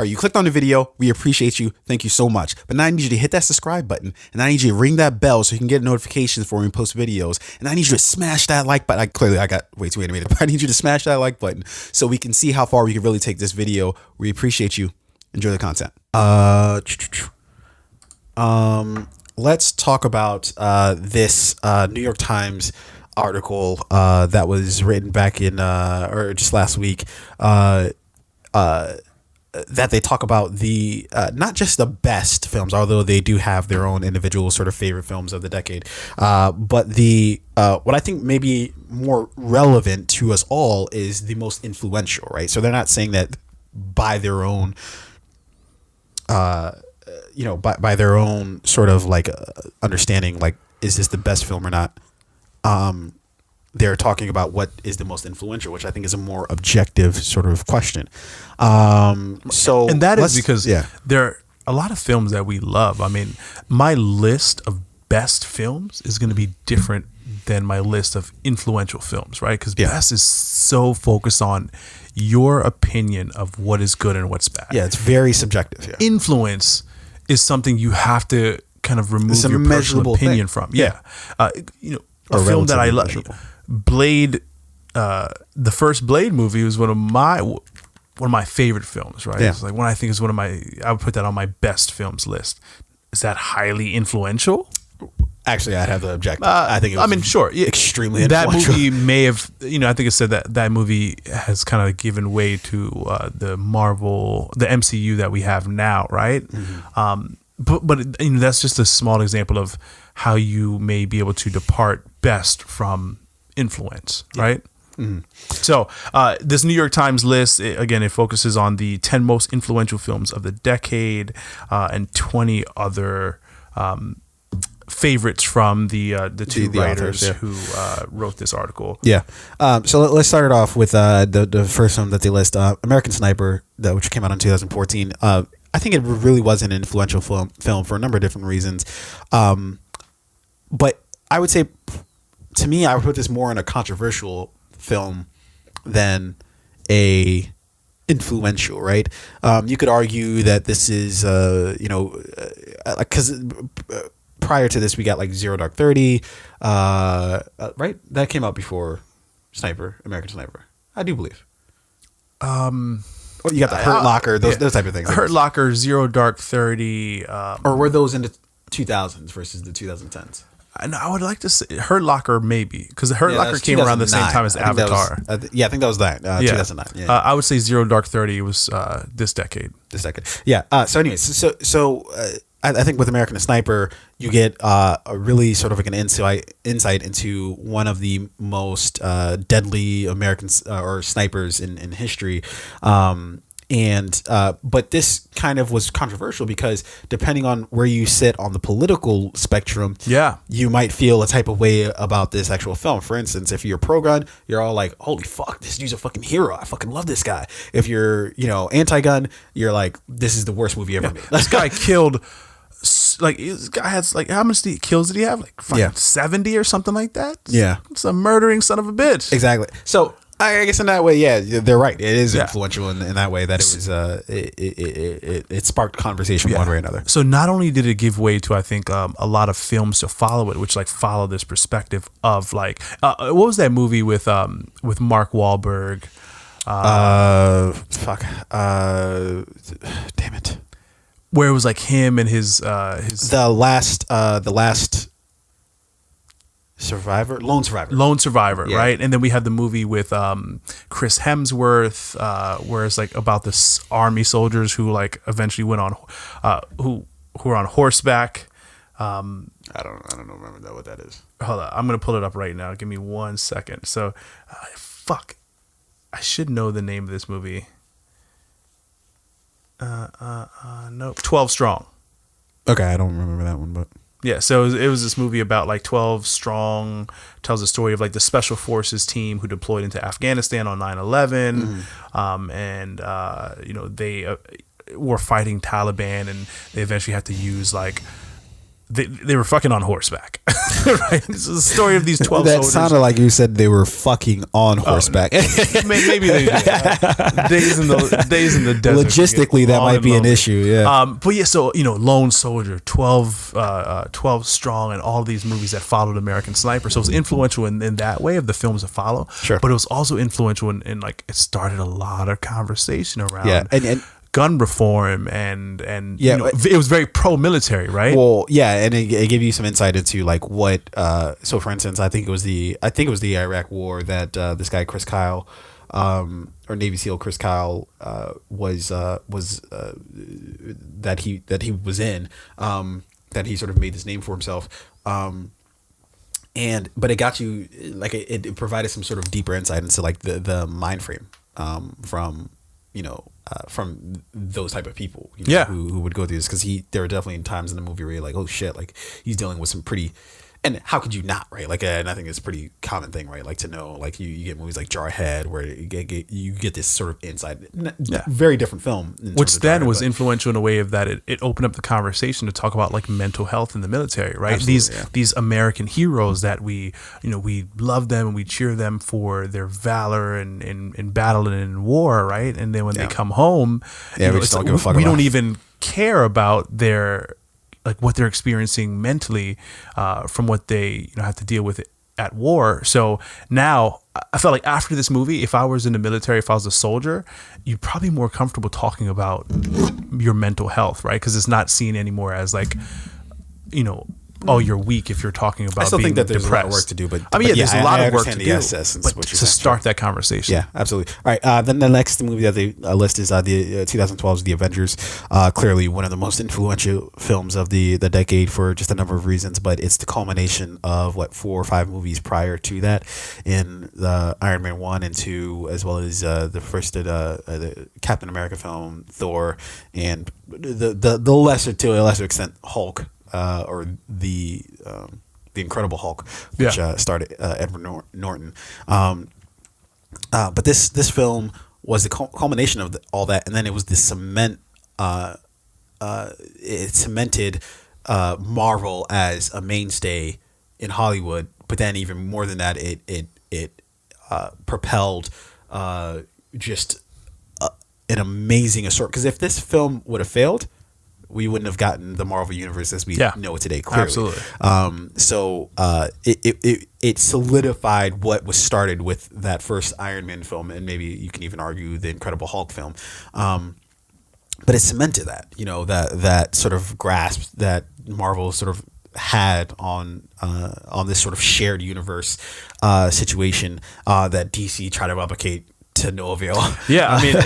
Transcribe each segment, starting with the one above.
or you clicked on the video. We appreciate you. Thank you so much. But now I need you to hit that subscribe button, and I need you to ring that bell so you can get notifications for when we post videos. And I need you to smash that like button. Clearly, I got way too animated, but I need you to smash that like button so we can see how far we can really take this video. We appreciate you. Enjoy the content. Let's talk about this New York Times article that was written back in or just last week that they talk about the not just the best films, although they do have their own individual sort of favorite films of the decade, but the what I think may be more relevant to us all is the most influential, right? So they're not saying that by their own by their own sort of like understanding, like, is this the best film or not? They're talking about what is the most influential, which I think is a more objective sort of question. And that is because there are a lot of films that we love. I mean, my list of best films is going to be different than my list of influential films, right? Because best is so focused on your opinion of what is good and what's bad. Yeah, it's very subjective. Yeah. Influence is something you have to kind of remove your personal opinion from. Yeah. A film that I love, Blade, the first Blade movie was one of my favorite films, right? It's like when I think is I would put that on my best films list. Is that highly influential? Actually, I'd have to object. I think it was extremely influential. That movie may have, I think it said that movie has kind of given way to the MCU that we have now, right? Mm-hmm. But that's just a small example of how you may be able to depart best from influence, right? Mm-hmm. So this New York Times list, it focuses on the 10 most influential films of the decade and 20 other favorites from the two writers who wrote this article. Yeah. So let's start it off with the first film that they list, American Sniper, which came out in 2014. I think it really was an influential film for a number of different reasons. But I would say, to me, I would put this more in a controversial film than a influential, right? You could argue that this is, because prior to this, we got like Zero Dark 30, right? That came out before American Sniper, I do believe. Or you got the Hurt Locker, those type of things. Hurt Locker, Zero Dark 30. Or were those in the 2000s versus the 2010s? I would like to say Hurt Locker maybe, because the Hurt Locker came around the same time as Avatar. I think that was that 2009. Yeah. I would say Zero Dark 30 was this decade. Yeah. So anyways, I think with American Sniper, you get a really sort of like an insight into one of the most deadly American or snipers in history. But this kind of was controversial because depending on where you sit on the political spectrum, you might feel a type of way about this actual film. For instance, if you're pro-gun, you're all like, holy fuck, this dude's a fucking hero. I fucking love this guy. If you're, anti-gun, you're like, this is the worst movie ever made. This guy killed... Like, this guy has like, how much kills did he have? Like 70 or something like that. Yeah, it's a murdering son of a bitch. Exactly. So I guess in that way, they're right. It is influential in that way that it was. It sparked conversation one way or another. So not only did it give way to, I think, a lot of films to follow it, which like follow this perspective of like, what was that movie with Mark Wahlberg? Damn it. Where it was like him and his the last Lone Survivor, right? And then we had the movie with Chris Hemsworth, where it's like about this army soldiers who like eventually went on who were on horseback. I don't remember what that is. Hold on, I'm gonna pull it up right now. Give me 1 second. So, I should know the name of this movie. No, 12 Strong. Okay, I don't remember that one, but yeah. So it was this movie about like 12 Strong, tells the story of like the special forces team who deployed into Afghanistan on 9/11, and they were fighting Taliban, and they eventually had to use like they were fucking on horseback, right? This is the story of these 12 that soldiers. sounded like you said they were fucking on horseback. Maybe they did. Days in the desert. Logistically, that might be an issue. Yeah. But yeah, so Lone Soldier, 12 Strong, and all these movies that followed American Sniper. So it was influential in that way of the films that follow. Sure. But it was also influential in like it started a lot of conversation around. Yeah, and gun reform and yeah, it was very pro-military, right? Well, yeah, and it gave you some insight into like what. So, for instance, I think it was the Iraq War that this guy Chris Kyle, or Navy SEAL Chris Kyle, was that he was in, that he sort of made this name for himself. But it got you like it provided some sort of deeper insight into like the mind frame from those type of people, who would go through this, because there were definitely times in the movie where you're like, oh shit, like he's dealing with some pretty, and how could you not, right? Like, and I think it's a pretty common thing, right? Like to know, like you get movies like Jarhead where you get this sort of insight, very different film, which then was influential in a way of that it opened up the conversation to talk about like mental health in the military, right? These American heroes that we love them and we cheer them for their valor in battle and in war, right? And then when they come home, we just don't give a fuck. We don't even care about their, like what they're experiencing mentally from what they have to deal with at war. So now I felt like after this movie, if I was in the military, if I was a soldier, you'd probably be more comfortable talking about your mental health, right? Because it's not seen anymore as like, oh, you're weak if you're talking about. I still think that there's depressed. a lot of work to do, but there's a lot of work to do. But to start that conversation. Yeah, absolutely. All right, then the next movie that they list is the 2012's The Avengers. Clearly one of the most influential films of the decade for just a number of reasons, but it's the culmination of 4 or 5 movies prior to that, in the Iron Man 1 and 2, as well as the first the Captain America film, Thor, and the lesser, to a lesser extent, Hulk. Or the Incredible Hulk, which started Edward Norton. But this film was the culmination of all that, and then it was the cement. It cemented Marvel as a mainstay in Hollywood. But then, even more than that, it propelled just an amazing assortment. Because if this film would have failed, we wouldn't have gotten the Marvel universe as we know it today. Clearly. Absolutely. So it solidified what was started with that first Iron Man film, and maybe you can even argue the Incredible Hulk film. But it cemented that, that sort of grasp that Marvel sort of had on this sort of shared universe situation that DC tried to replicate to no avail. Yeah, I mean,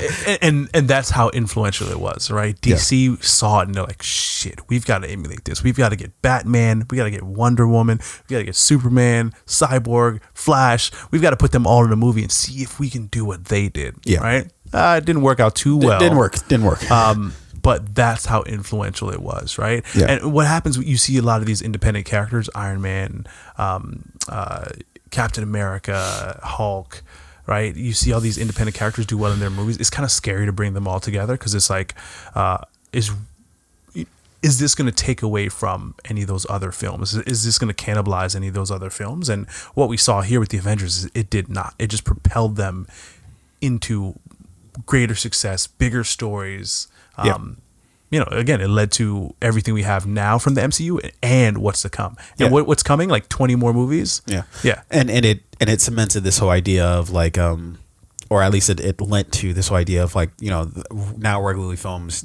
and that's how influential it was, right? DC saw it and they're like, shit, we've got to emulate this. We've got to get Batman, we got to get Wonder Woman, we got to get Superman, Cyborg, Flash. We've got to put them all in a movie and see if we can do what they did, right? It didn't work out too well. Didn't work. But that's how influential it was, right? Yeah. And what happens, you see a lot of these independent characters, Iron Man, Captain America, Hulk, right? You see all these independent characters do well in their movies. It's kind of scary to bring them all together because it's like, is this going to take away from any of those other films? Is this going to cannibalize any of those other films? And what we saw here with the Avengers is it did not. It just propelled them into greater success, bigger stories. Again, it led to everything we have now from the MCU and what's to come. And what's coming, like 20 more movies. Yeah. And it cemented this whole idea of like, or at least it lent to this whole idea of like, now regularly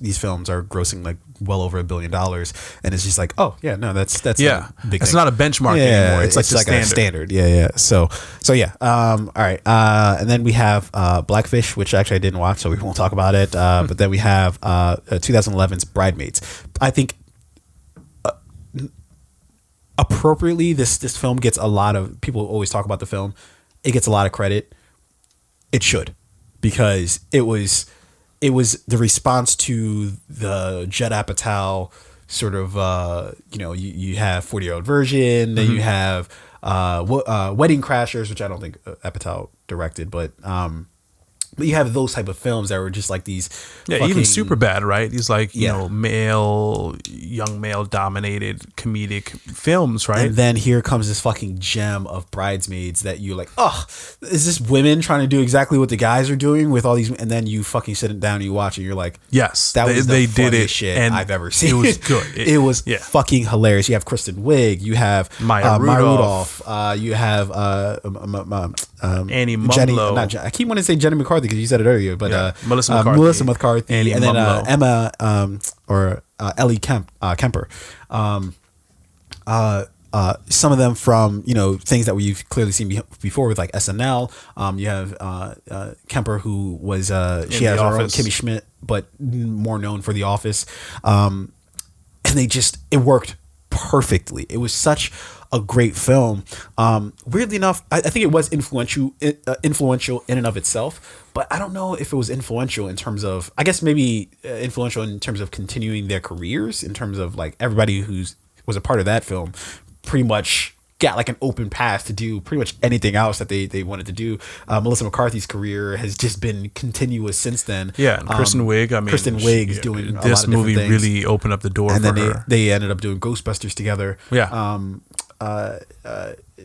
these films are grossing like well over $1 billion, and it's just like, oh yeah, no, that's big it's thing. not a benchmark anymore. It's like a standard. So yeah. All right. And then we have Blackfish, which actually I didn't watch, so we won't talk about it. But then we have 2011's Bridesmaids. I think appropriately, this film gets a lot of people always talk about the film. It gets a lot of credit. It should, because it was the response to the Judd Apatow sort of you have 40-Year-Old Virgin, then you have Wedding Crashers, which I don't think Apatow directed, but But you have those type of films that were just like these. Even Superbad, right? These like you know young male dominated comedic films, right? And then here comes this fucking gem of Bridesmaids that you're like, oh, is this women trying to do exactly what the guys are doing with all these? And then you fucking sit down and you watch and you're like, yes, that was the funniest shit I've ever seen. It was good. It was fucking hilarious. You have Kristen Wiig, you have Maya Rudolph, you have Annie Jenny, Mumlo. I keep wanting to say Jenny McCarthy because you said it earlier, but Melissa McCarthy, Annie and then Mumlo. Emma or Ellie Kemper. Some of them from things that we've clearly seen before with like SNL. You have Kemper, who was she has her own Kimmy Schmidt, but more known for The Office. And it worked perfectly. It was such a great film. Weirdly enough, I think it was influential in and of itself, but I don't know if it was influential in terms of, I guess maybe influential in terms of continuing their careers, in terms of like everybody was a part of that film pretty much got like an open path to do pretty much anything else that they wanted to do. Melissa McCarthy's career has just been continuous since then. Yeah, and Kristen Wiig. I mean, Kristen Wiig is doing a lot of this movie different things. really opened up the door and for then her. They ended up doing Ghostbusters together. Yeah.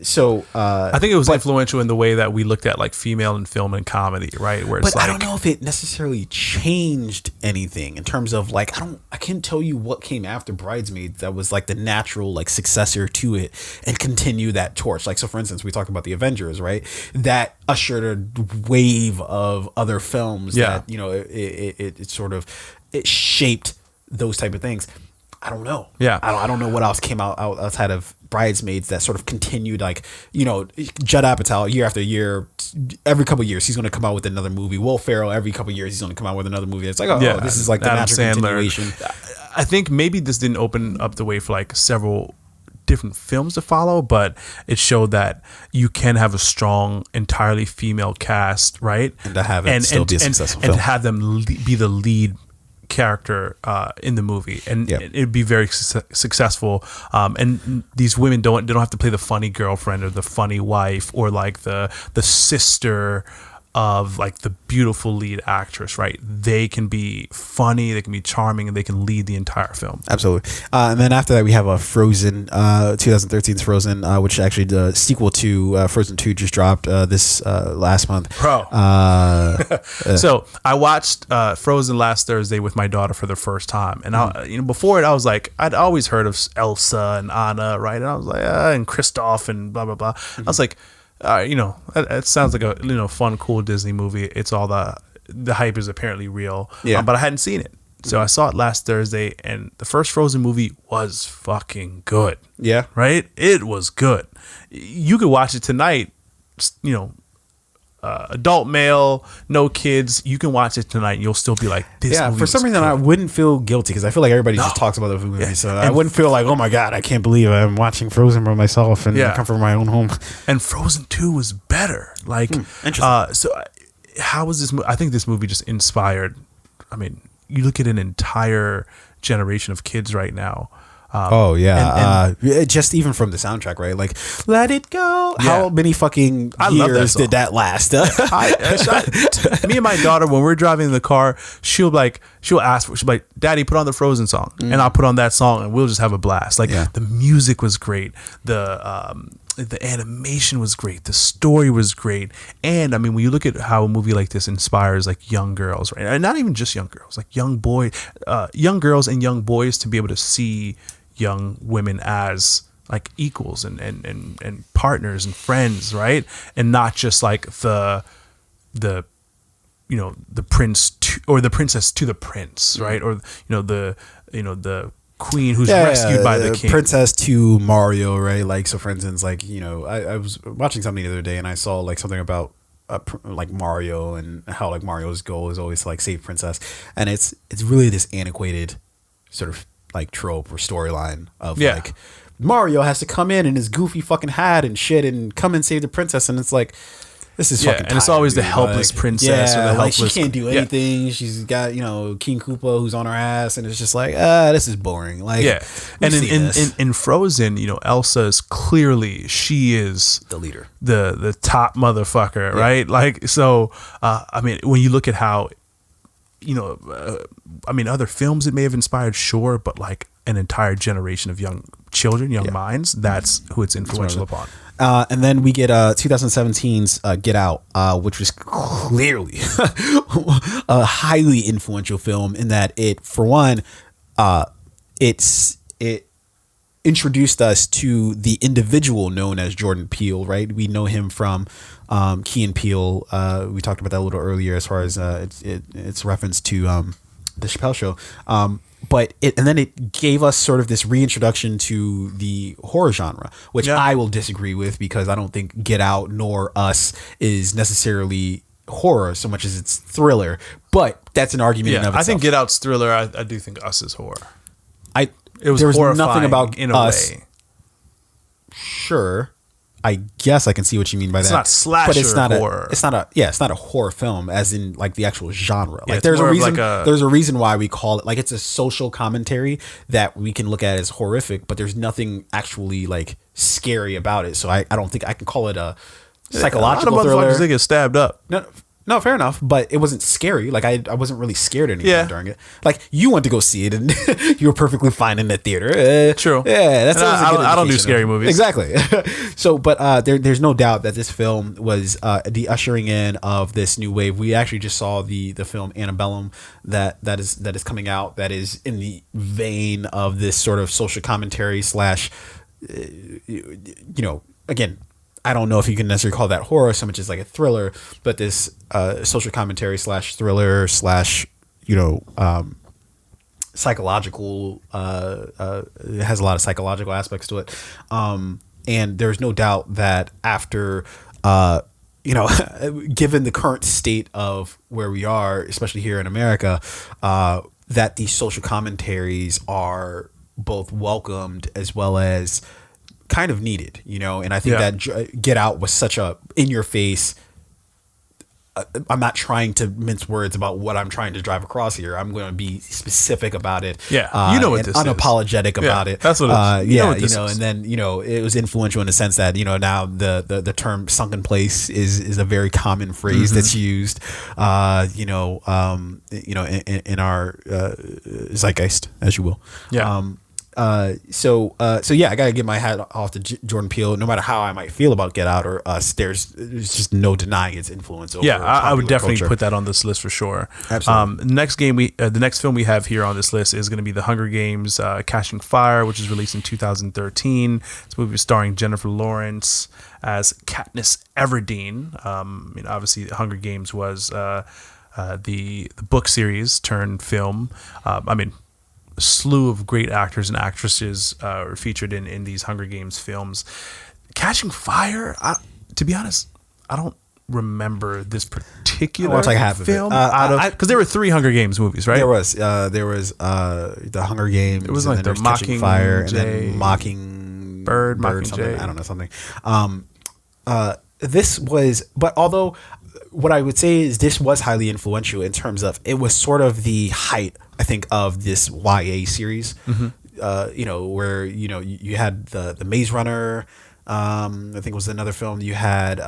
So I think it was influential in the way that we looked at like female in film and comedy, right? Where it's but I don't know if it necessarily changed anything in terms of like I can't tell you what came after Bridesmaids that was like the natural like successor to it and continue that torch. Like, so for instance, we talked about the Avengers, right? That ushered a wave of other films that it sort of shaped those type of things. I don't know. Yeah. I don't know what else came out outside of Bridesmaids that sort of continued, like, Judd Apatow year after year, every couple of years he's going to come out with another movie. Will Ferrell every couple of years he's going to come out with another movie. It's like, this is like the natural continuation. I think maybe this didn't open up the way for like several different films to follow, but it showed that you can have a strong, entirely female cast, right? And to have it still be a successful film. And to have them be the lead character in the movie, and it'd be very successful. And these women don't have to play the funny girlfriend or the funny wife or like the sister of like the beautiful lead actress, right? They can be funny, they can be charming, and they can lead the entire film. Absolutely. And then after that, we have a Frozen, 2013's Frozen, which actually the sequel to Frozen 2 just dropped this last month. Bro. So I watched Frozen last Thursday with my daughter for the first time, and before it, I was like, I'd always heard of Elsa and Anna, right? And I was like, and Kristoff and blah blah blah. I was like, it sounds like a fun, cool Disney movie. It's all the hype is apparently real, but I hadn't seen it, so I saw it last Thursday, and the first Frozen movie was fucking good. Yeah, right. It was good. You could watch it tonight. Adult male, no kids. You can watch it tonight, and you'll still be like, "This." Yeah, for some reason, I wouldn't feel guilty because I feel like everybody just talks about the movie, so I wouldn't feel like, "Oh my god, I can't believe I'm watching Frozen by myself and I come from my own home." And Frozen 2 was better. Like, so how was this? I think this movie just inspired. I mean, you look at an entire generation of kids right now. Just even from the soundtrack, right? Like, let it go. Yeah. How many fucking years did that last? Me and my daughter, when we're driving in the car, she'll ask for, she'll be like, "Daddy, put on the Frozen song," and I'll put on that song, and we'll just have a blast. Like, the music was great, the animation was great, the story was great, and I mean, when you look at how a movie like this inspires like young girls, right, and not even just young girls, like young girls and young boys to be able to see young women as like equals and partners and friends, right? And not just like the prince or the princess to the prince, right? Or the queen who's rescued by the king. Princess to Mario, right? Like, so for instance, like, I was watching something the other day and I saw like something about like Mario and how like Mario's goal is always to like save princess, and it's really this antiquated sort of like trope or storyline of like Mario has to come in his goofy fucking hat and shit and come and save the princess, and it's like, this is fucking tired, and it's always dude. the helpless princess or the helpless, she can't do anything. She's got King Koopa who's on her ass, and it's just like this is boring. Like and in Frozen, Elsa is clearly, she is the leader, the top motherfucker, right? Like, so I mean, when you look at how other films it may have inspired, sure, but like an entire generation of young children, young minds, that's who it's influential upon. And then we get 2017's Get Out, which was clearly a highly influential film in that it, for one, it introduced us to the individual known as Jordan Peele, right? We know him from Key and Peele. We talked about that a little earlier as far as it's reference to the Chappelle Show. And then it gave us sort of this reintroduction to the horror genre, which I will disagree with because I don't think Get Out nor Us is necessarily horror so much as it's thriller. But that's an argument in of itself. I think Get Out's thriller. I do think Us is horror. There was nothing about in a Us. way. Sure. I guess I can see what you mean by that. It's not slasher, but it's not horror. It's not a horror film as in like the actual genre. Yeah, like there's a reason why we call it, like, it's a social commentary that we can look at as horrific, but there's nothing actually like scary about it. So I don't think I can call it a psychological thriller. A lot of motherfuckers, they get stabbed up. No, fair enough, but it wasn't scary. Like I wasn't really scared of anything during it. Like you went to go see it, and you were perfectly fine in the theater. True. Yeah, that's. I don't do scary movies. Exactly. So, but there's no doubt that this film was the ushering in of this new wave. We actually just saw the film Antebellum that is coming out. That is in the vein of this sort of social commentary slash, again. I don't know if you can necessarily call that horror so much as like a thriller, but this social commentary slash thriller slash, psychological, it has a lot of psychological aspects to it. And there's no doubt that after, given the current state of where we are, especially here in America, that these social commentaries are both welcomed as well as kind of needed, and I think that Get Out was such a in your face. I'm not trying to mince words about what I'm trying to drive across here. I'm going to be specific about it. Yeah, you know what this unapologetic is. about it. That's what it is. And then it was influential in the sense that now the term sunken place is a very common phrase that's used. In our zeitgeist, as you will. Yeah. So I gotta give my hat off to Jordan Peele. No matter how I might feel about Get Out or Us, there's just no denying its influence over I would definitely culture. Put that on this list for sure. Absolutely. The next film we have here on this list is going to be The Hunger Games: Catching Fire, which is released in 2013. This movie is starring Jennifer Lawrence as Katniss Everdeen. Obviously, The Hunger Games was the book series turned film. A slew of great actors and actresses are featured in these Hunger Games films. Catching Fire, to be honest, I don't remember this particular film because there were 3 Hunger Games movies, right? There was the Hunger Games. It was like the Catching Fire and then Mockingbird, Mockingjay. I don't know, something. This was, but although what I would say is this was highly influential in terms of it was sort of the height, I think, of this YA series. Where you had the Maze Runner. I think it was another film. You had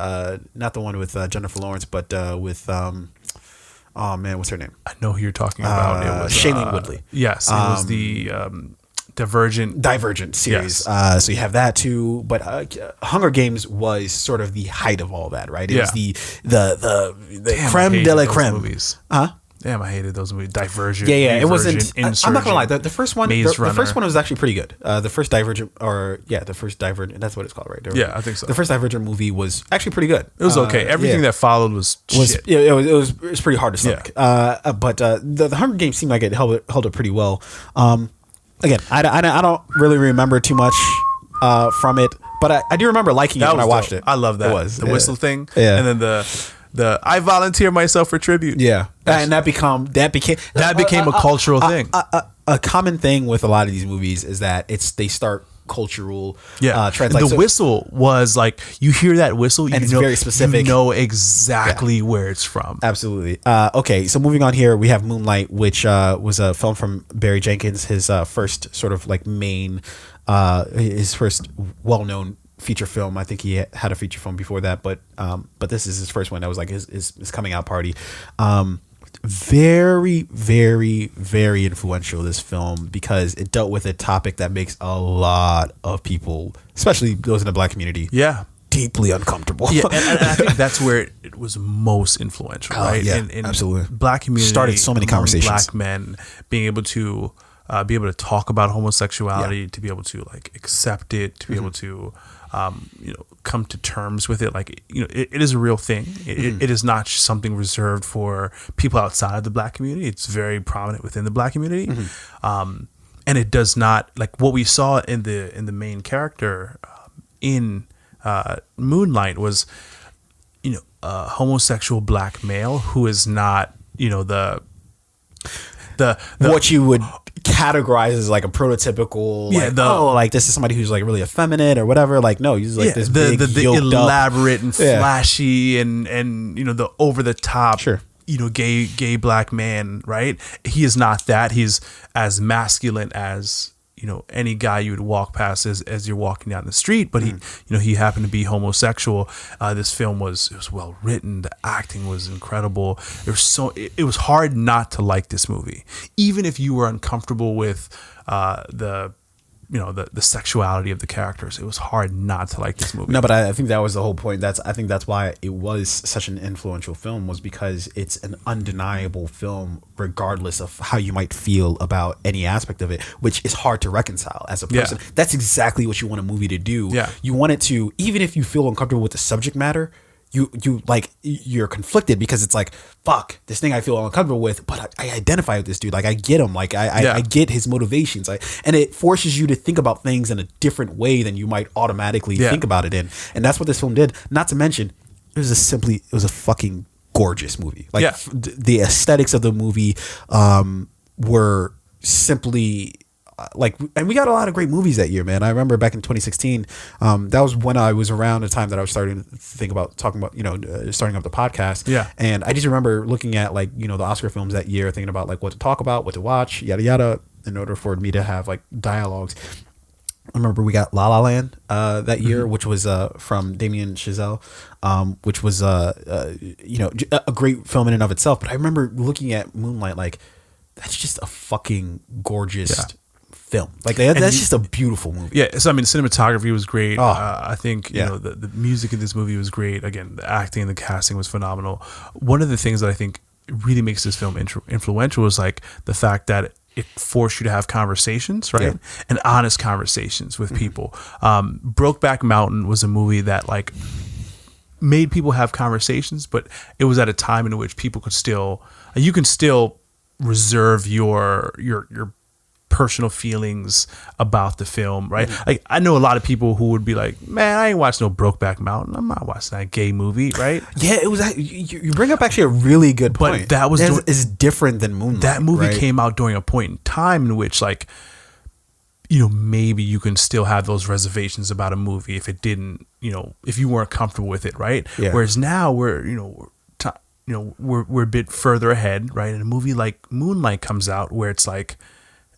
not the one with Jennifer Lawrence, but with oh man, what's her name? I know who you're talking about. It was Shailene Woodley. Yes, it was the Divergent series. Yes. So you have that too, but Hunger Games was sort of the height of all that, right? It was the creme de la creme. Movies. Huh? Damn, I hated those movies. Divergent. Yeah, it wasn't. Insurgent, I'm not gonna lie. The first one, the first one was actually pretty good. The first Divergent. That's what it's called, right? Yeah, I think so. The first Divergent movie was actually pretty good. It was okay. Everything that followed was shit. Yeah, it was pretty hard to stomach. Yeah. But the Hunger Games seemed like it held it pretty well. Again, I don't really remember too much from it, but I do remember liking it when I watched it. I love that. It was the whistle thing, yeah, and then the I volunteer myself for tribute. Yeah, and that became a cultural thing. A common thing with a lot of these movies is that they start cultural trends. Like, the whistle was like, you hear that whistle, and it's very specific. You know exactly where it's from. Absolutely. Okay, so moving on here, we have Moonlight, which was a film from Barry Jenkins, his first sort of like main, his first well-known feature film. I think he had a feature film before that, but this is his first one. That was like his coming out party. Very, very, very influential, this film, because it dealt with a topic that makes a lot of people, especially those in the Black community, deeply uncomfortable. And I think that's where it was most influential, right? In absolutely. Black community Started so many conversations. Black men being able to talk about homosexuality, to be able to like accept it, to be able to come to terms with it. Like, it is a real thing. It is not just something reserved for people outside of the Black community. It's very prominent within the Black community. And it does not, like what we saw in the main character in Moonlight was, a homosexual Black male who is not, the what you would categorize as like a prototypical, like this is somebody who's like really effeminate or whatever. Like, no, he's like this big, the elaborate and flashy and the over the top, gay Black man, right? He is not that. He's as masculine as any guy you would walk past as you're walking down the street, but he happened to be homosexual. This film was well written. The acting was incredible. It was hard not to like this movie, even if you were uncomfortable with the sexuality of the characters. It was hard not to like this movie. No, but I think that was the whole point. I think that's why it was such an influential film, was because it's an undeniable film, regardless of how you might feel about any aspect of it, which is hard to reconcile as a person. That's exactly what you want a movie to do. You want it to, even if you feel uncomfortable with the subject matter, you're conflicted, because it's like, fuck, this thing I feel uncomfortable with, but I identify with this dude. Like, I get him. Like, I get his motivations. And it forces you to think about things in a different way than you might automatically think about it in. And that's what this film did. Not to mention, it was a fucking gorgeous movie. Like, the aesthetics of the movie were simply and we got a lot of great movies that year, man. I remember back in 2016, that was when I was around the time that I was starting to think about talking about, starting up the podcast. And I just remember looking at the Oscar films that year, thinking about like what to talk about, what to watch, yada, yada, in order for me to have like dialogues. I remember we got La La Land that year, which was from Damien Chazelle, which was a great film in and of itself. But I remember looking at Moonlight, like, that's just a fucking gorgeous film. Like, that's just a beautiful movie. So I mean, cinematography was great. I think the music in this movie was great. Again, the acting and the casting was phenomenal. One of the things that I think really makes this film influential is like the fact that it forced you to have conversations, right? And honest conversations with people. Brokeback Mountain was a movie that like made people have conversations, but it was at a time in which people could still reserve your personal feelings about the film, right? Like, I know a lot of people who would be like, man, I ain't watching no Brokeback Mountain. I'm not watching that gay movie, right? It was. You bring up actually a really good point. But that was is different than Moonlight. That movie came out during a point in time in which, like, maybe you can still have those reservations about a movie if it didn't, if you weren't comfortable with it, right? Whereas now we're a bit further ahead, right? And a movie like Moonlight comes out where it's like,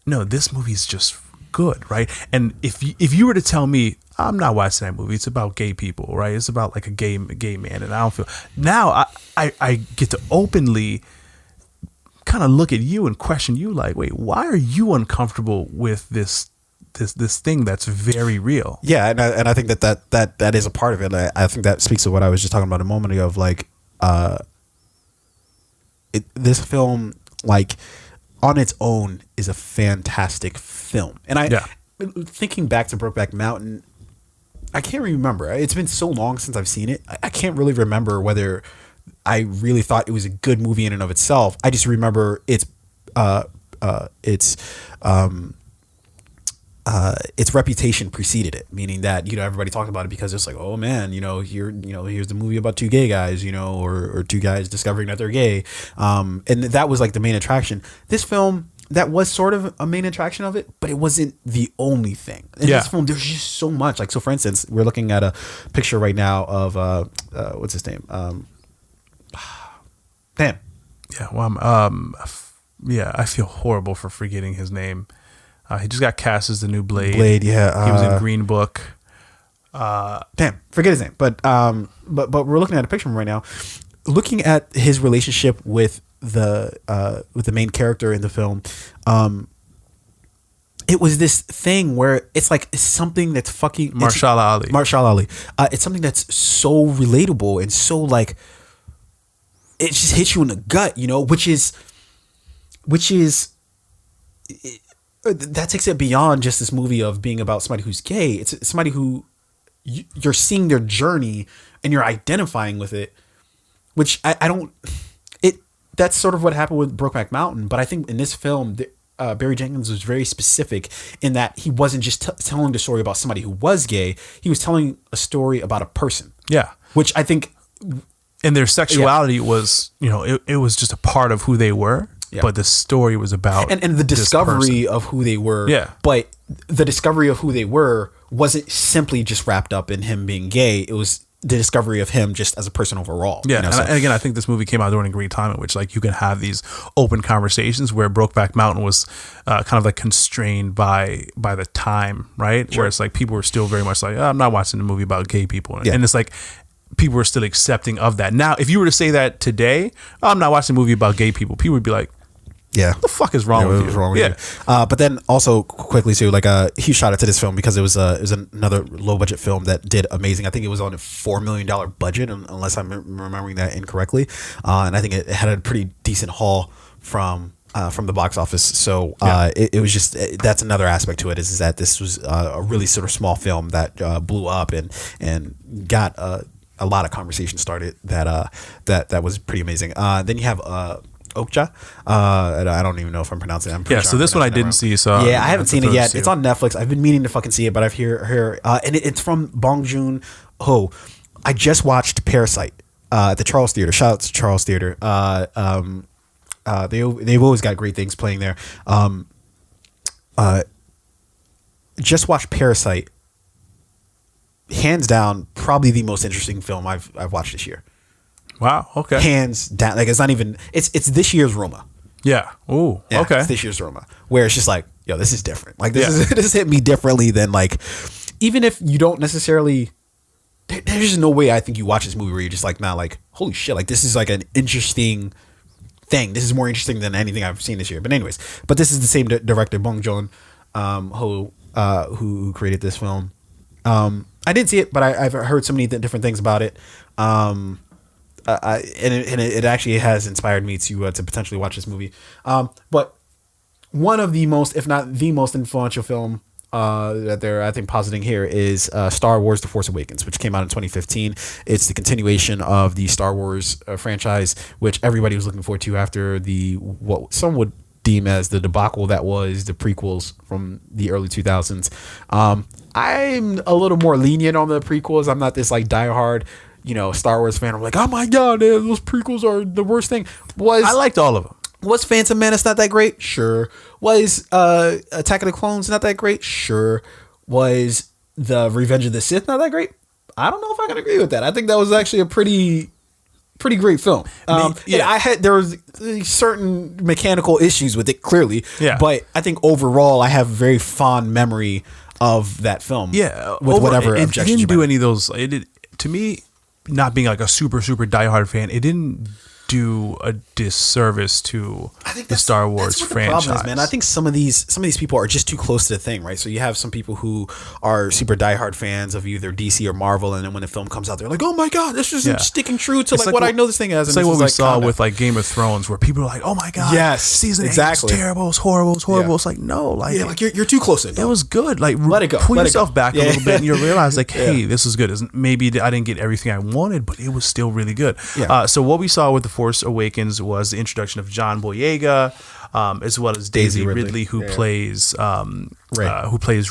no, this movie's just good, right? And if you were to tell me, I'm not watching that movie, it's about gay people, right? It's about like a gay man, and I don't feel now I get to openly kind of look at you and question you, like, wait, why are you uncomfortable with this thing that's very real? And I think that is a part of it. I think that speaks to what I was just talking about a moment ago of like, this film, like, on its own is a fantastic film. And thinking back to Brokeback Mountain, I can't remember. It's been so long since I've seen it. I can't really remember whether I really thought it was a good movie in and of itself. I just remember its reputation preceded it, meaning that everybody talked about it because it's like, oh man, here's the movie about two gay guys, or two guys discovering that they're gay, and that was like the main attraction. This film, that was sort of a main attraction of it, but it wasn't the only thing. In this film, there's just so much. Like, so for instance, we're looking at a picture right now of what's his name? Damn. Yeah. Well, I feel horrible for forgetting his name. He just got cast as the new Blade. Yeah. He was in Green Book. Damn, forget his name. But we're looking at a picture of him right now. Looking at his relationship with the main character in the film, it was this thing where it's like it's something that's fucking Marshall Ali. It's something that's so relatable and so like it just hits you in the gut, you know, which is that takes it beyond just this movie of being about somebody who's gay. It's somebody who you're seeing their journey and you're identifying with it, which I don't. That's sort of what happened with Brokeback Mountain, but I think in this film, Barry Jenkins was very specific in that he wasn't just telling the story about somebody who was gay. He was telling a story about a person. Yeah, which I think, and their sexuality was, you know, it was just a part of who they were. Yeah. But the story was about and the discovery of who they were. Yeah. But the discovery of who they were wasn't simply just wrapped up in him being gay. It was the discovery of him just as a person overall. Yeah. You know, and again, I think this movie came out during a great time in which like you can have these open conversations where Brokeback Mountain was kind of like constrained by the time, right? Sure. Where it's like people were still very much like, oh, I'm not watching a movie about gay people. Yeah. And it's like people were still accepting of that. Now, if you were to say that today, oh, I'm not watching a movie about gay people, people would be like, yeah, what the fuck is wrong with you? Wrong with you? But then also quickly too, like a huge shout out to this film because it was another low budget film that did amazing. I think it was on a $4 million budget, unless I'm remembering that incorrectly. And I think it had a pretty decent haul from the box office. So it was just that's another aspect to it is that this was a really sort of small film that blew up and got a lot of conversation started that was pretty amazing. Then you have Okja. I don't even know if I'm pronouncing it. I'm sure so this one I didn't see. So I haven't seen it yet. It's on Netflix. I've been meaning to fucking see it, but I've heard and it's from Bong Joon-ho. I just watched Parasite at the Charles Theater. Shout out to Charles Theater. They've always got great things playing there. Just watched Parasite. Hands down, probably the most interesting film I've watched this year. Wow. Okay. Hands down. Like it's not even. It's this year's Roma. Yeah. Ooh. Yeah, okay. It's this year's Roma, where it's just like, yo, this is different. Like this hit me differently than like, even if you don't necessarily. There's just no way I think you watch this movie where you're just like, nah, like, holy shit, like this is like an interesting thing. This is more interesting than anything I've seen this year. But anyways, this is the same director, Bong Joon-ho, who created this film. I didn't see it, but I've heard so many different things about it. It actually has inspired me to potentially watch this movie. But one of the most, if not the most influential film that they're, I think, positing here is Star Wars: The Force Awakens, which came out in 2015. It's the continuation of the Star Wars franchise, which everybody was looking forward to after what some would deem as the debacle that was the prequels from the early 2000s. I'm a little more lenient on the prequels. I'm not this like diehard, Star Wars fan. I'm like, oh my god, those prequels are the worst thing. I liked all of them. Was Phantom Menace not that great? Sure. Was Attack of the Clones not that great? Sure. Was the Revenge of the Sith not that great? I don't know if I can agree with that. I think that was actually a pretty great film. There was certain mechanical issues with it, clearly. Yeah. But I think overall, I have a very fond memory of that film. Yeah. With whatever objections. It didn't do any of those. To me, not being like a super diehard fan, it didn't do a disservice to the Star Wars franchise. The problem is, man, I think some of these people are just too close to the thing, right? So you have some people who are super diehard fans of either DC or Marvel, and then when the film comes out, they're like, "Oh my god, this isn't sticking true to like what I know this thing as." It's like what we saw with like Game of Thrones, where people are like, "Oh my god, yes, season 8 is terrible, it's horrible, it's horrible." Yeah. It's like no, like you're too close to it. It was good. Like let it go. Pull yourself back a little bit, and you realize like, hey, this is good. Maybe I didn't get everything I wanted, but it was still really good. Yeah. So what we saw with The Force Awakens was the introduction of John Boyega, as well as Daisy Ridley, who plays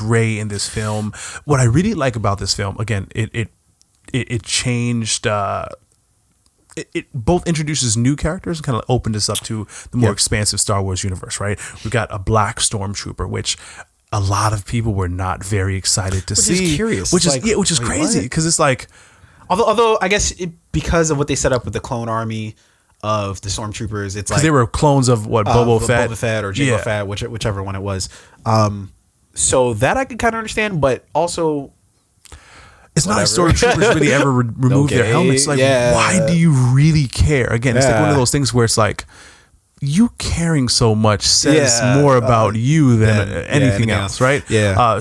Rey in this film. What I really like about this film, again, it changed. it both introduces new characters and kind of opened us up to the more expansive Star Wars universe, right? We've got a black stormtrooper, which a lot of people were not very excited to see. Curious. Which is crazy because it's like, although I guess because of what they set up with the clone army of the stormtroopers, it's like they were clones of Boba Fett or Jango Fett, whichever one it was. So that I could kind of understand, but also it's not like stormtroopers really ever remove their helmets. Like, why do you really care? Again, it's like one of those things where it's like, you caring so much says more about you than anything else, right? Yeah.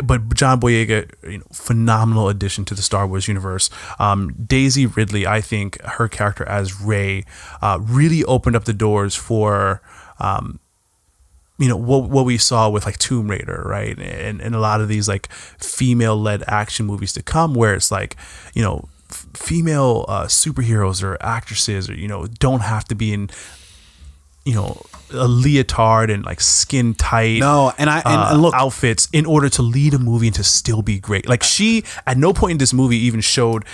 But John Boyega, phenomenal addition to the Star Wars universe. Daisy Ridley, I think her character as Rey really opened up the doors for what we saw with like Tomb Raider, right? And a lot of these like female-led action movies to come, where it's like, female superheroes or actresses, or don't have to be in a leotard and like skin tight and look, outfits in order to lead a movie and to still be great. Like, she at no point in this movie even showed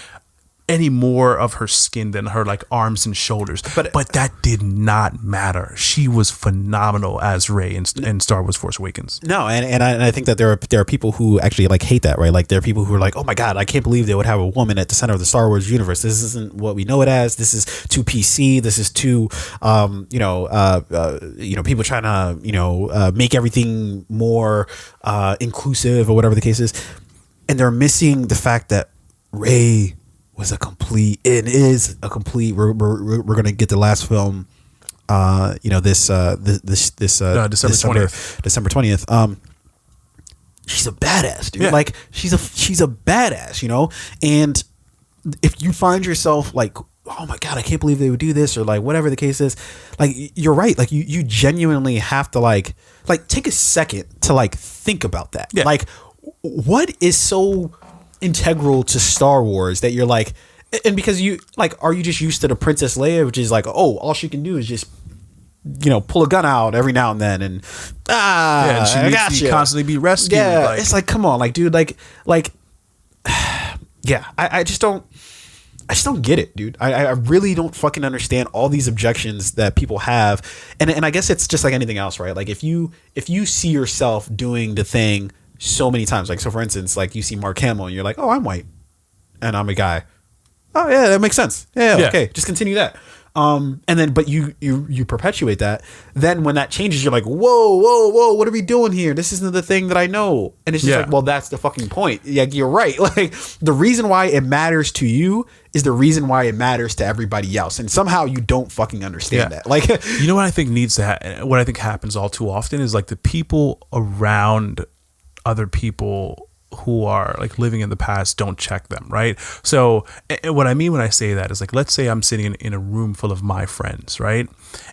any more of her skin than her like arms and shoulders, but that did not matter. She was phenomenal as Rey in Star Wars Force Awakens. No, and I think that there are people who actually like hate that, right? Like, there are people who are like, oh my god, I can't believe they would have a woman at the center of the Star Wars universe. This isn't what we know it as. This is too PC. This is too people trying to make everything more inclusive or whatever the case is, and they're missing the fact that Rey was a complete. We're gonna get the last film, this December 20th. She's a badass, dude. Yeah. Like, she's a badass, and if you find yourself like, oh my god, I can't believe they would do this, or like whatever the case is, like, you're right. Like, you genuinely have to like take a second to like think about that. Yeah. Like, what is so integral to Star Wars that you're like, and because you like, are you just used to the Princess Leia, which is like, oh, all she can do is just pull a gun out every now and then, and and she needs to constantly be rescued. Yeah, like, it's like, come on, like, dude, like yeah, I just don't get it, dude. I really don't fucking understand all these objections that people have, and I guess it's just like anything else, right? Like, if you see yourself doing the thing so many times, like, so for instance, like, you see Mark Hamill and you're like, oh, I'm white and I'm a guy. Oh yeah, that makes sense. Yeah. Okay, just continue that. And then, but you perpetuate that. Then when that changes, you're like, whoa, what are we doing here? This isn't the thing that I know. And it's just like, well, that's the fucking point. Yeah, you're right. Like, the reason why it matters to you is the reason why it matters to everybody else, and somehow you don't fucking understand that. Like, what I think what I think happens all too often is like the people around other people who are like living in the past don't check them, right? So what I mean when I say that is, like, let's say I'm sitting in a room full of my friends, right?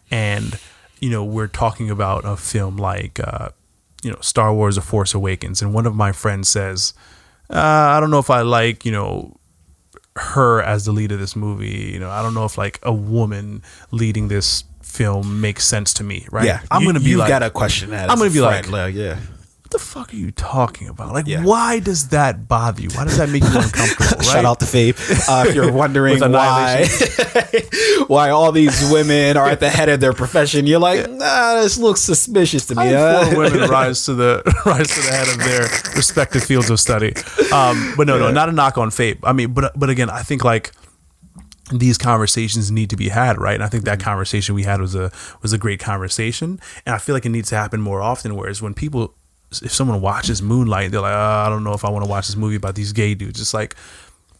And we're talking about a film like Star Wars: The Force Awakens, and one of my friends says, I don't know if I like her as the lead of this movie. I don't know if like a woman leading this film makes sense to me, right? Yeah, I'm gonna be like, got a question that. I'm gonna be like, yeah. What the fuck are you talking about? Like, why does that bother you? Why does that make you uncomfortable? Right? Shout out to Fabe. If you're wondering why all these women are at the head of their profession, you're like, this looks suspicious to me. Four women rise to the head of their respective fields of study. But no, not a knock on Fabe. I mean, but again, I think like these conversations need to be had, right? And I think that conversation we had was a great conversation, and I feel like it needs to happen more often. Whereas if someone watches Moonlight, they're like, I don't know if I want to watch this movie about these gay dudes. It's like,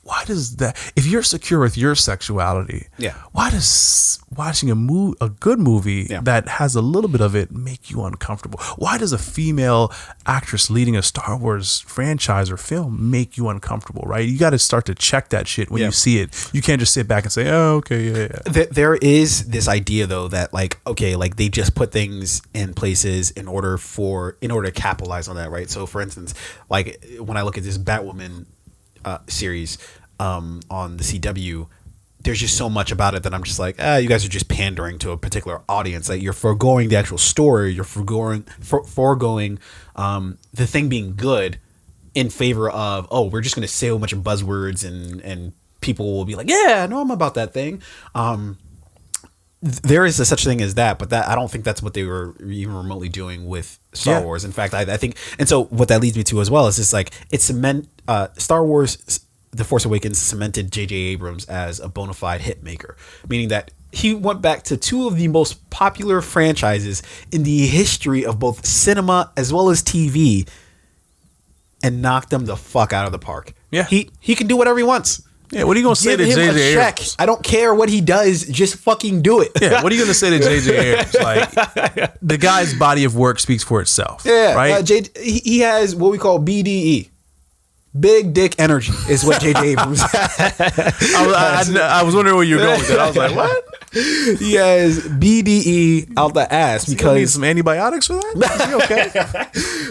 why does that? If you're secure with your sexuality, why does watching a good movie that has a little bit of it make you uncomfortable? Why does a female actress leading a Star Wars franchise or film make you uncomfortable? Right? You got to start to check that shit when you see it. You can't just sit back and say, oh, okay, yeah. There is this idea though that like, okay, like they just put things in places in order to capitalize on that, right? So for instance, like when I look at this Batwoman series on the CW, there's just so much about it that I'm just like, you guys are just pandering to a particular audience. Like, you're foregoing the actual story, you're foregoing the thing being good in favor of, we're just going to say a bunch of buzzwords and people will be like, yeah, I know I'm about that thing. There is a such thing as that, but that I don't think that's what they were even remotely doing with Star Wars. In fact, I think, and so what that leads me to as well is just like Star Wars, The Force Awakens cemented J.J. Abrams as a bona fide hit maker, meaning that he went back to two of the most popular franchises in the history of both cinema as well as TV and knocked them the fuck out of the park. Yeah, he can do whatever he wants. Yeah, what are you going to say to J.J. Abrams? I don't care what he does, just fucking do it. Yeah, what are you going to say to J.J. Abrams? Like, the guy's body of work speaks for itself. Yeah, right? He has what we call BDE. Big dick energy is what J.J. Abrams has. I was wondering where you were going with that. I was like, what? He has BDE out the ass because need some antibiotics for that. Okay,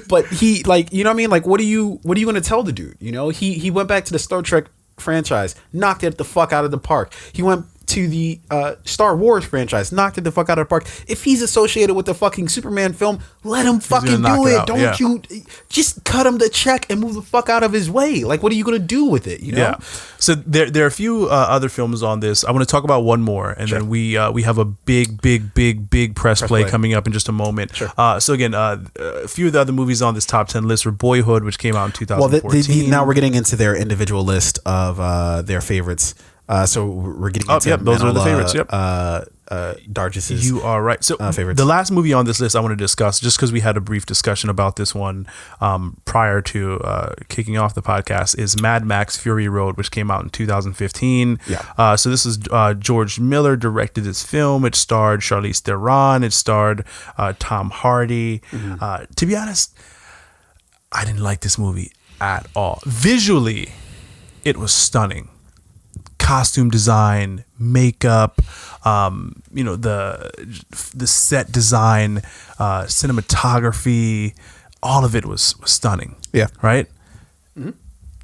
but he, like, you know what I mean? Like, what are you going to tell the dude? You know, he went back to the Star Trek franchise, knocked it the fuck out of the park. He went to the Star Wars franchise, knocked it the fuck out of the park. If he's associated with the fucking Superman film, let him fucking do it. Don't you just cut him the check and move the fuck out of his way? Like, what are you gonna do with it? You know? Yeah. So there are a few other films on this. I want to talk about one more, and then we have a big press play coming up in just a moment. Sure. So again, a few of the other movies on this top 10 list were Boyhood, which came out in 2014. Well, now we're getting into their individual list of their favorites. So we're getting into those are the favorites. Yep. Dargis's. You are right. So favorites. The last movie on this list I want to discuss, just because we had a brief discussion about this one prior to kicking off the podcast, is Mad Max Fury Road, which came out in 2015. Yeah. So this is George Miller directed this film. It starred Charlize Theron. It starred Tom Hardy. Mm-hmm. To be honest, I didn't like this movie at all. Visually, it was stunning. Costume design, makeup, the set design, cinematography, all of it was stunning. Yeah. Right? Mm-hmm.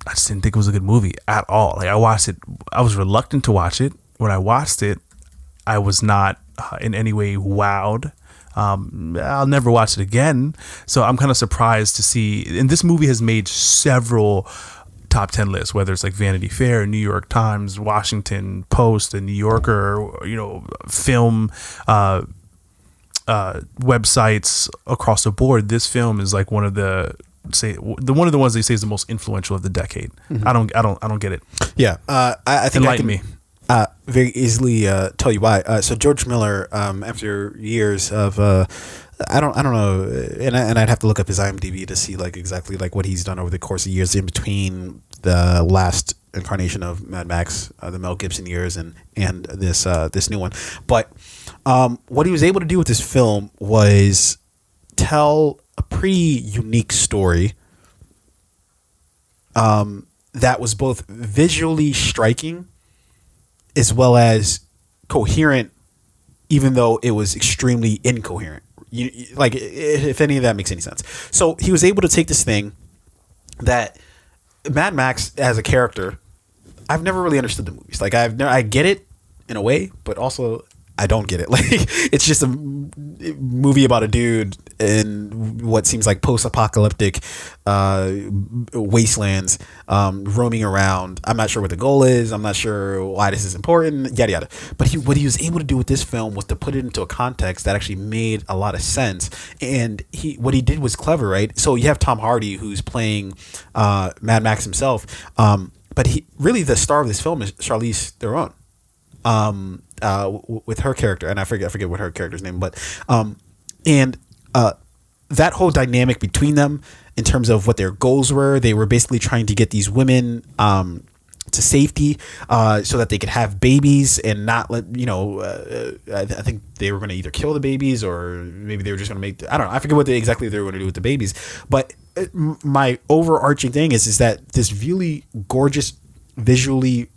I just didn't think it was a good movie at all. Like, I watched it, I was reluctant to watch it. When I watched it, I was not in any way wowed. I'll never watch it again. So I'm kind of surprised to see, and this movie has made several top 10 lists, whether it's like Vanity Fair, New York Times, Washington Post, the New Yorker, film websites across the board. This film is like one of the ones they say is the most influential of the decade. Mm-hmm. I don't get it. Yeah, I think enlighten me. Very easily tell you why. So George Miller, after years of I don't know, and I'd have to look up his IMDb to see like exactly like what he's done over the course of years in between the last incarnation of Mad Max, the Mel Gibson years, and this new one. But what he was able to do with this film was tell a pretty unique story that was both visually striking as well as coherent, even though it was extremely incoherent. Like, if any of that makes any sense. So he was able to take this thing that Mad Max as a character, I've never really understood the movies. Like, I get it in a way, but also I don't get it. Like, it's just a movie about a dude in what seems like post-apocalyptic wastelands, roaming around. I'm not sure what the goal is. I'm not sure why this is important, yada yada. But what he was able to do with this film was to put it into a context that actually made a lot of sense. And what he did was clever, right? So you have Tom Hardy, who's playing Mad Max himself, but really the star of this film is Charlize Theron. With her character, and I forget what her character's name, but that whole dynamic between them in terms of what their goals were, they were basically trying to get these women to safety so that they could have babies and not let I think they were going to either kill the babies or maybe they were just going to make I don't know, I forget what exactly they were going to do with the babies, but my overarching thing is that this really gorgeous visually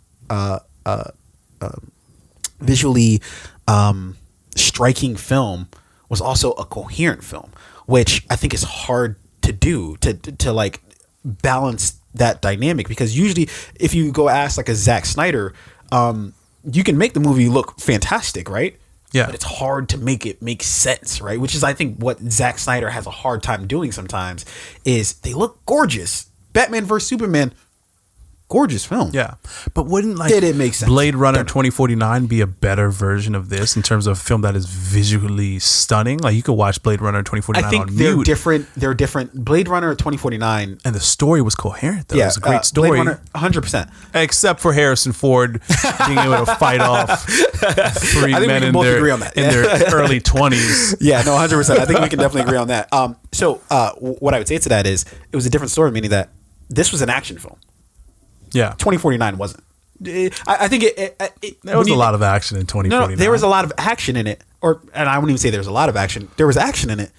striking film was also a coherent film, which I think is hard to do to like balance that dynamic, because usually if you go ask like a Zack Snyder, you can make the movie look fantastic, right? Yeah. But it's hard to make it make sense, right? Which is, I think, what Zack Snyder has a hard time doing sometimes, is they look gorgeous. Batman vs Superman, gorgeous film. Yeah, but wouldn't like Did it make sense? Blade Runner 2049 be a better version of this in terms of a film that is visually stunning? Like you could watch Blade Runner 2049 I think on they're mute. different. They're different. Blade Runner 2049, and the story was coherent. Though. Yeah, It was a great story. Blade Runner 100%. Except for Harrison Ford being able to fight off three men in their early 20s. Yeah, no, 100%. I think we can definitely agree on that. So what I would say to that is it was a different story, meaning that this was an action film. Yeah. 2049 wasn't. I think there was a lot of action in 2049. No, there was a lot of action in it. And I wouldn't even say there was a lot of action. There was action in it,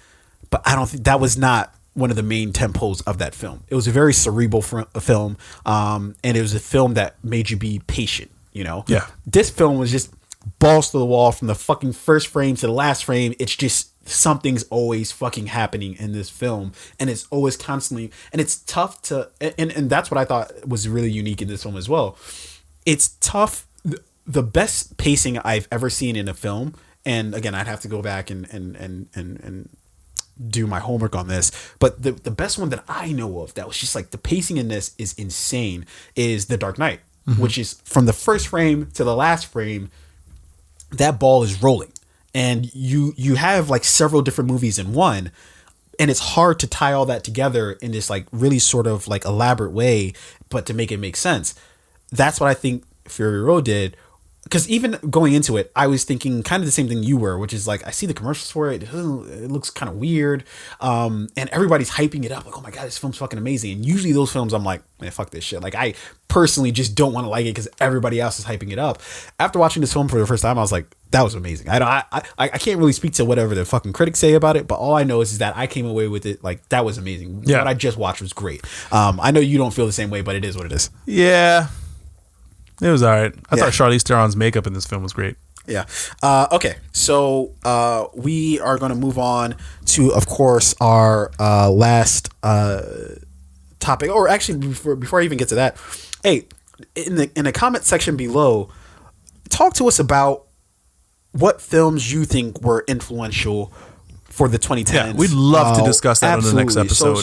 but I don't think that was not one of the main tempos of that film. It was a very cerebral film, and it was a film that made you be patient, you know? Yeah. This film was just balls to the wall from the fucking first frame to the last frame. It's just something's always fucking happening in this film, and it's always constantly, and it's tough to, and that's what I thought was really unique in this film as well. It's tough. The best pacing I've ever seen in a film, and again, I'd have to go back and do my homework on this, but the best one that I know of that was just like the pacing in this is insane is The Dark Knight, which is from the first frame to the last frame, that ball is rolling. And you have like several different movies in one, and it's hard to tie all that together in this like really sort of like elaborate way, but to make it make sense. That's what I think Fury Road did. Because even going into it, I was thinking kind of the same thing you were, which is like, I see the commercials for it. It looks kind of weird. And everybody's hyping it up. Like, oh my God, this film's fucking amazing. And usually those films, I'm like, man, fuck this shit. Like, I personally just don't want to like it because everybody else is hyping it up. After watching this film for the first time, I was like, that was amazing. I can't really speak to whatever the fucking critics say about it, but all I know is that I came away with it like, that was amazing. Yeah. What I just watched was great. I know you don't feel the same way, but it is what it is. Yeah. It was all right. I thought Charlize Theron's makeup in this film was great. Yeah. Okay. So we are going to move on to, of course, our last topic. Or actually, before I even get to that, hey, in the comment section below, talk to us about what films you think were influential for the 2010s. Yeah, we'd love to discuss that on the next episode.